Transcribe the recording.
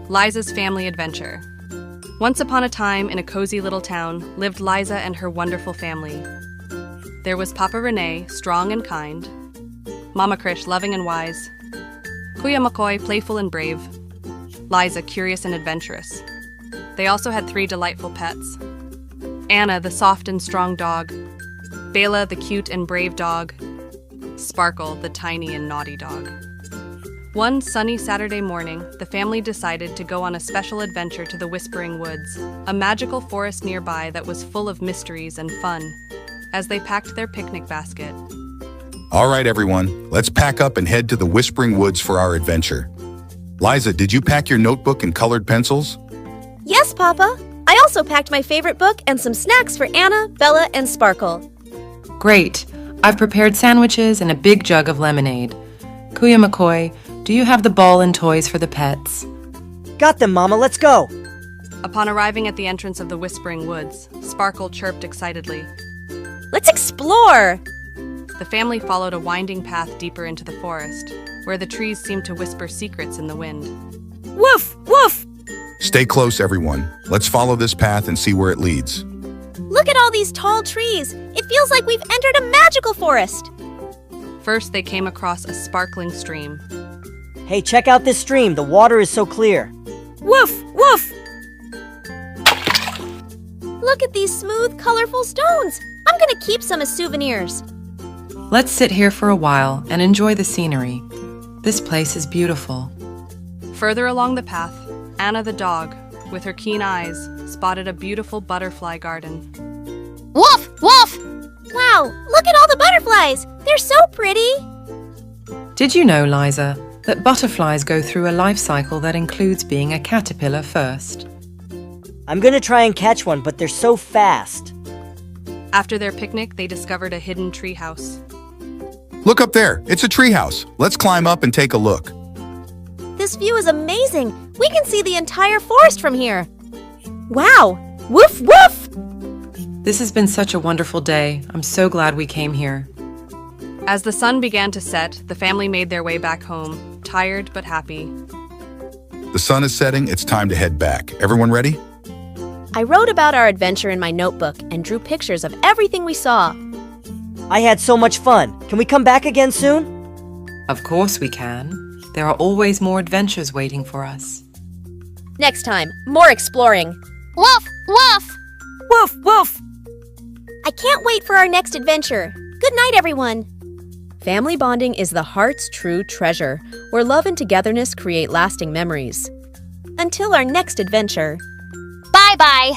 Lyza's Family Adventure. Once upon a time, in a cozy little town, lived Lyza and her wonderful family. There was Papa Rene, strong and kind, Mama Krish, loving and wise, Kuya Mckoy, playful and brave, Lyza, curious and adventurous. They also had 3 delightful pets: Anna, the soft and strong dog, Bela, the cute and brave dog, Sparkle, the tiny and naughty dog. One sunny Saturday morning, the family decided to go on a special adventure to the Whispering Woods, a magical forest nearby that was full of mysteries and fun. As they packed their picnic basket, All right, everyone, let's pack up and head to the Whispering Woods for our adventure. Lyza, did you pack your notebook and colored pencils? Yes, Papa. I also packed my favorite book and some snacks for Anna, Bella, and Sparkle. Great. I've prepared sandwiches and a big jug of lemonade. Kuya Mckoy, do you have the ball and toys for the pets? Got them, Mama. Let's go. upon arriving at the entrance of the Whispering Woods, Sparkle chirped excitedly. Let's explore! The family followed a winding path deeper into the forest, where the trees seemed to whisper secrets in the wind. Woof! Woof! Stay close, everyone. Let's follow this path and see where it leads. Look at all these tall trees! It feels like we've entered a magical forest! First, they came across a sparkling stream. Hey, check out this stream. The water is so clear. Woof! Woof! Look at these smooth, colorful stones! I'm gonna keep some as souvenirs. Let's sit here for a while and enjoy the scenery. This place is beautiful. Further along the path, Anna the dog, with her keen eyes, spotted a beautiful butterfly garden. Woof! Woof! Wow, look at all the butterflies! They're so pretty! Did you know, Lyza, that butterflies go through a life cycle that includes being a caterpillar first? I'm gonna try and catch one, but they're so fast. After their picnic, they discovered a hidden treehouse. Look up there. It's a treehouse. Let's climb up and take a look. This view is amazing! We can see the entire forest from here! Wow! Woof! Woof! This has been such a wonderful day. I'm so glad we came here. As the sun began to set, the family made their way back home, tired but happy. The sun is setting. It's time to head back. Everyone ready? I wrote about our adventure in my notebook and drew pictures of everything we saw. I had so much fun. Can we come back again soon? Of course we can. There are always more adventures waiting for us. Next time, more exploring. Woof! Woof! Woof! Woof! I can't wait for our next adventure. Good night, everyone. Family bonding is the heart's true treasure, where love and togetherness create lasting memories. Until our next adventure. Bye-bye.